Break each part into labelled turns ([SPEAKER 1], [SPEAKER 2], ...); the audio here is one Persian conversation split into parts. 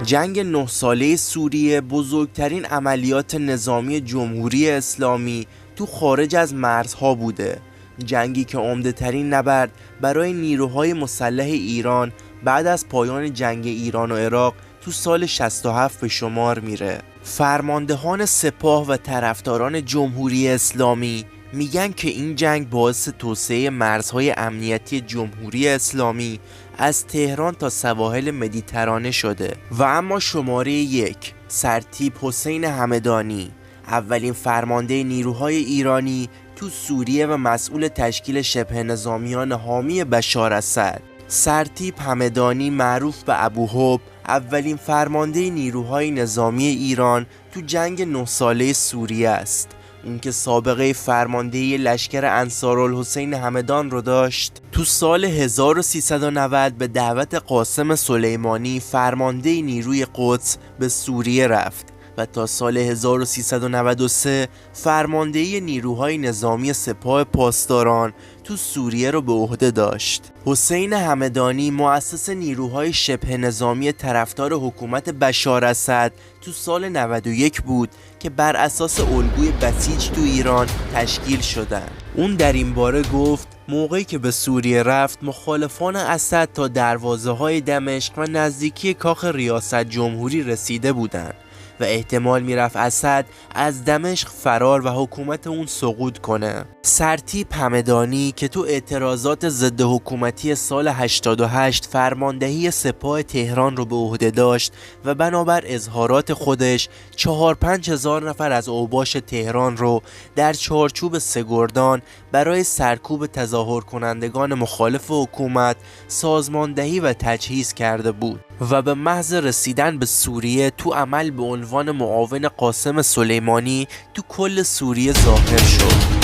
[SPEAKER 1] جنگ 9 ساله سوریه بزرگترین عملیات نظامی جمهوری اسلامی تو خارج از مرزها بوده. جنگی که عمده ترین نبرد برای نیروهای مسلح ایران بعد از پایان جنگ ایران و عراق تو سال 67 به شمار میره. فرماندهان سپاه و طرفداران جمهوری اسلامی میگن که این جنگ باعث توسعه مرزهای امنیتی جمهوری اسلامی از تهران تا سواحل مدیترانه شده. و اما شماره 1 سرتیپ حسین همدانی، اولین فرمانده نیروهای ایرانی تو سوریه و مسئول تشکیل شبه نظامیان حامی بشار اسد. سرتیپ همدانی معروف به ابوحب، اولین فرمانده نیروهای نظامی ایران تو جنگ 9 ساله سوریه است. اون که سابقه فرماندهی لشکر انصارالحسین همدان رو داشت. تو سال 1390 به دعوت قاسم سلیمانی فرمانده نیروی قدس به سوریه رفت و تا سال 1393 فرماندهی نیروهای نظامی سپاه پاسداران تو سوریه رو به عهده داشت. حسین همدانی مؤسس نیروهای شبه نظامی طرفدار حکومت بشار اسد تو سال 91 بود که بر اساس الگوی بسیج تو ایران تشکیل شدن. اون در این باره گفت موقعی که به سوریه رفت مخالفان اسد تا دروازه های دمشق و نزدیکی کاخ ریاست جمهوری رسیده بودند و احتمال میرفت اسد از دمشق فرار و حکومت اون سقوط کنه. سرتیپ همدانی که تو اعتراضات ضد حکومتی سال 88 فرماندهی سپاه تهران رو به عهده داشت و بنابر اظهارات خودش 4-5 هزار نفر از اوباش تهران رو در چارچوب سگردان برای سرکوب تظاهر کنندگان مخالف حکومت سازماندهی و تجهیز کرده بود و به محض رسیدن به سوریه تو عمل به عنوان معاون قاسم سلیمانی تو کل سوریه ظاهر شد.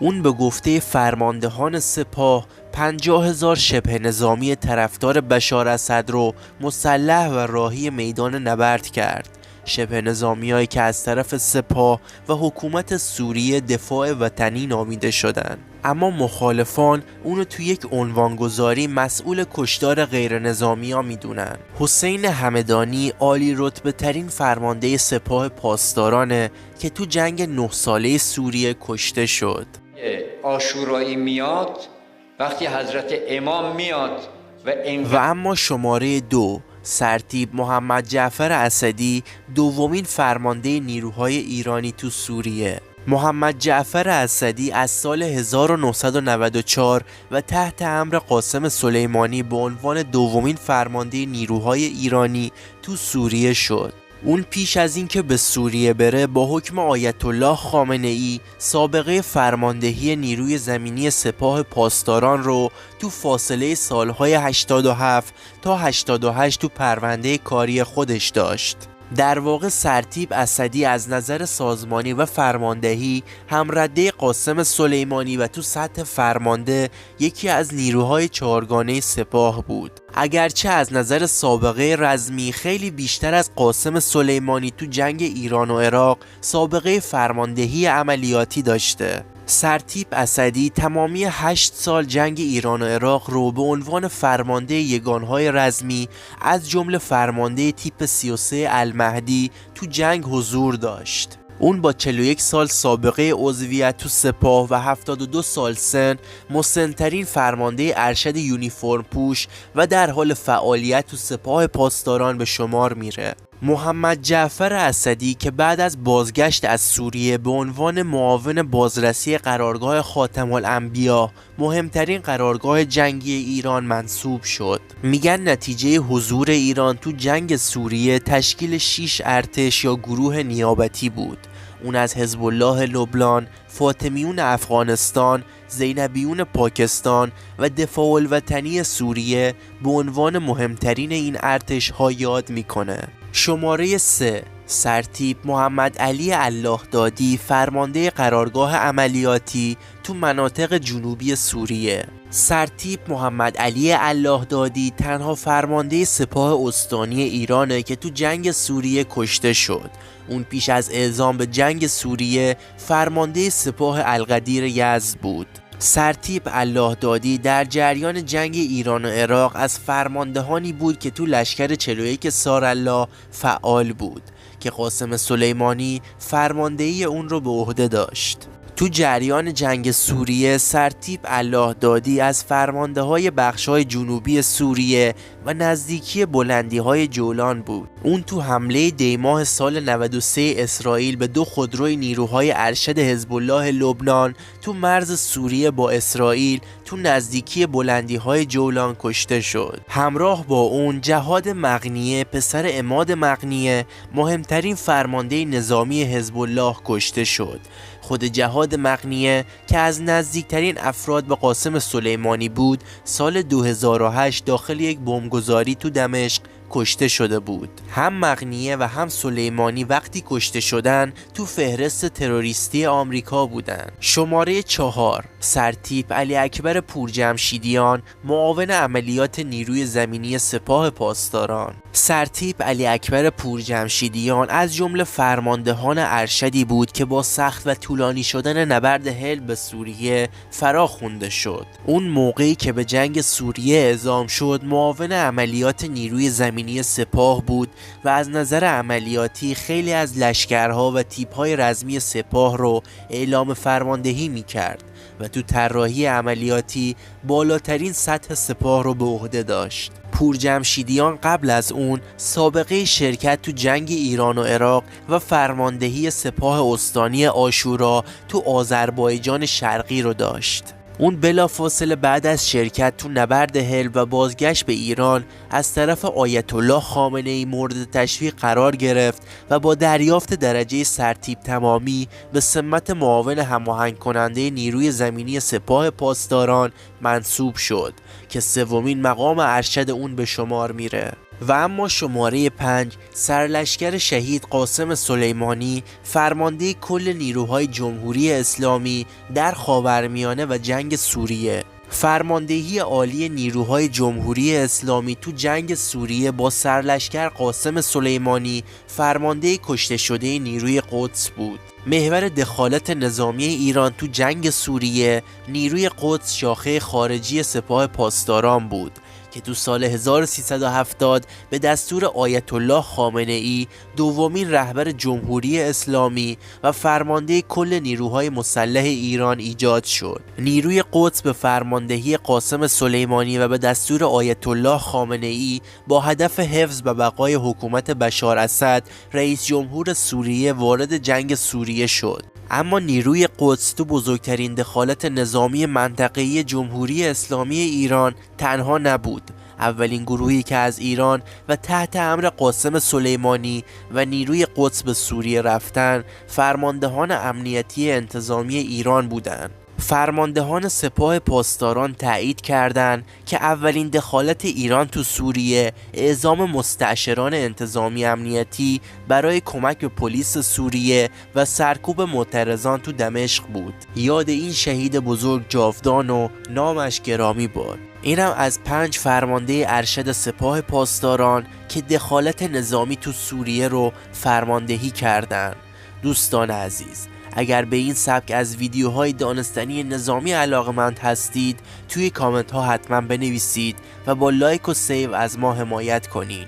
[SPEAKER 1] اون به گفته فرماندهان سپاه 50,000 شبه نظامی طرفدار بشار اسد رو مسلح و راهی میدان نبرد کرد. شبه نظامیایی که از طرف سپاه و حکومت سوریه دفاع وطنی نامیده شدند. اما مخالفان اونو توی یک عنوانگذاری مسئول کشتار غیر نظامی ها میدونن. حسین همدانی عالی رتبه ترین فرمانده سپاه پاسدارانه که تو جنگ 9 ساله سوریه کشته شد.
[SPEAKER 2] عاشورایی میاد وقتی حضرت امام میاد
[SPEAKER 1] و اما شماره 2 سرتیپ محمد جعفر اسدی، دومین فرمانده نیروهای ایرانی تو سوریه. محمد جعفر اسدی از سال 1994 و تحت امر قاسم سلیمانی به عنوان دومین فرمانده نیروهای ایرانی تو سوریه شد. اون پیش از اینکه به سوریه بره با حکم آیت الله خامنه ای سابقه فرماندهی نیروی زمینی سپاه پاسداران رو تو فاصله سالهای 87 تا 88 تو پرونده کاری خودش داشت. در واقع سرتیپ اسدی از نظر سازمانی و فرماندهی هم رده قاسم سلیمانی و تو سطح فرمانده یکی از نیروهای چهارگانه سپاه بود. اگرچه از نظر سابقه رزمی خیلی بیشتر از قاسم سلیمانی تو جنگ ایران و عراق سابقه فرماندهی عملیاتی داشته. سرتیپ اسدی تمامی 8 سال جنگ ایران و عراق رو به عنوان فرمانده یگانهای رزمی از جمله فرمانده تیپ 33 المهدی تو جنگ حضور داشت. اون با 41 سال سابقه عضویت تو سپاه و 72 سال سن مسن‌ترین فرمانده ارشد یونیفرم پوش و در حال فعالیت تو سپاه پاسداران به شمار میره. محمد جعفر اسدی که بعد از بازگشت از سوریه به عنوان معاون بازرسی قرارگاه خاتم الانبیا مهمترین قرارگاه جنگی ایران منصوب شد. میگن نتیجه حضور ایران تو جنگ سوریه تشکیل 6 ارتش یا گروه نیابتی بود. اون از حزب الله لبنان، فاطمیون افغانستان، زینبیون پاکستان و دفاع الوطنی سوریه به عنوان مهمترین این ارتش ها یاد میکنه. شماره 3 سرتیپ محمد علی الله دادی، فرمانده قرارگاه عملیاتی تو مناطق جنوبی سوریه. سرتیپ محمد علی الله دادی تنها فرمانده سپاه استانی ایرانه که تو جنگ سوریه کشته شد. اون پیش از اعزام به جنگ سوریه فرمانده سپاه القدیر یزد بود. سرتیپ الله دادی در جریان جنگ ایران و عراق از فرماندهانی بود که تو لشکر 41 سارالله فعال بود که قاسم سلیمانی فرماندهی اون رو به عهده داشت. تو جریان جنگ سوریه سرتیپ الله دادی از فرمانده‌های بخش‌های جنوبی سوریه و نزدیکی بلندی‌های جولان بود. اون تو حمله دیماه سال 93 اسرائیل به 2 خودروی نیروهای ارشد حزب الله لبنان تو مرز سوریه با اسرائیل تو نزدیکی بلندی‌های جولان کشته شد. همراه با اون جهاد مغنیه پسر عماد مغنیه مهمترین فرمانده نظامی حزب الله کشته شد. خود جهاد مغنیه که از نزدیکترین افراد به قاسم سلیمانی بود سال 2008 داخل یک بمبگذاری تو دمشق کشته شده بود. هم مغنیه و هم سلیمانی وقتی کشته شدن تو فهرست تروریستی آمریکا بودن. شماره 4 سرتیپ علی اکبر پورجمشیدیان معاون عملیات نیروی زمینی سپاه پاسداران. سرتیپ علی اکبر پورجمشیدیان از جمله فرماندهان ارشدی بود که با سخت و طولانی شدن نبرد حلب به سوریه فرا خوانده شد. اون موقعی که به جنگ سوریه اعزام شد معاون عملیات نیروی زمینی سپاه بود و از نظر عملیاتی خیلی از لشکرها و تیپ‌های رزمی سپاه رو اعلام فرماندهی می‌کرد و تو طراحی عملیاتی بالاترین سطح سپاه رو به عهده داشت. پورجمشیدیان قبل از اون سابقه شرکت تو جنگ ایران و عراق و فرماندهی سپاه استانی عاشورا تو آذربایجان شرقی رو داشت. اون بلافاصله بعد از شرکت تو نبرد حلب و بازگشت به ایران از طرف آیت الله خامنه ای مورد تشویق قرار گرفت و با دریافت درجه سرتیپ تمامی به سمت معاون هماهنگ کننده نیروی زمینی سپاه پاسداران منصوب شد که 3مین مقام ارشد اون به شمار میره. و اما شماره 5 سرلشکر شهید قاسم سلیمانی فرمانده کل نیروهای جمهوری اسلامی در خاورمیانه و جنگ سوریه. فرماندهی عالی نیروهای جمهوری اسلامی تو جنگ سوریه با سرلشکر قاسم سلیمانی فرمانده کشته شده نیروی قدس بود. محور دخالت نظامی ایران تو جنگ سوریه نیروی قدس شاخه خارجی سپاه پاسداران بود که تو سال 1370 به دستور آیت الله خامنه ای دومین رهبر جمهوری اسلامی و فرمانده کل نیروهای مسلح ایران ایجاد شد. نیروی قدس به فرماندهی قاسم سلیمانی و به دستور آیت الله خامنه ای با هدف حفظ و بقای حکومت بشار اسد رئیس جمهور سوریه وارد جنگ سوریه شد. اما نیروی قدس تو بزرگترین دخالت نظامی منطقه‌ای جمهوری اسلامی ایران تنها نبود. اولین گروهی که از ایران و تحت امر قاسم سلیمانی و نیروی قدس به سوریه رفتن فرماندهان امنیتی انتظامی ایران بودند. فرماندهان سپاه پاسداران تایید کردند که اولین دخالت ایران تو سوریه اعزام مستشاران انتظامی امنیتی برای کمک به پلیس سوریه و سرکوب معترضان تو دمشق بود. یاد این شهید بزرگ جاودان و نامش گرامی باد. اینم از 5 فرمانده ارشد سپاه پاسداران که دخالت نظامی تو سوریه رو فرماندهی کردند. دوستان عزیز، اگر به این سبک از ویدیوهای دانستنی نظامی علاقه‌مند هستید توی کامنت ها حتما بنویسید و با لایک و سیو از ما حمایت کنید.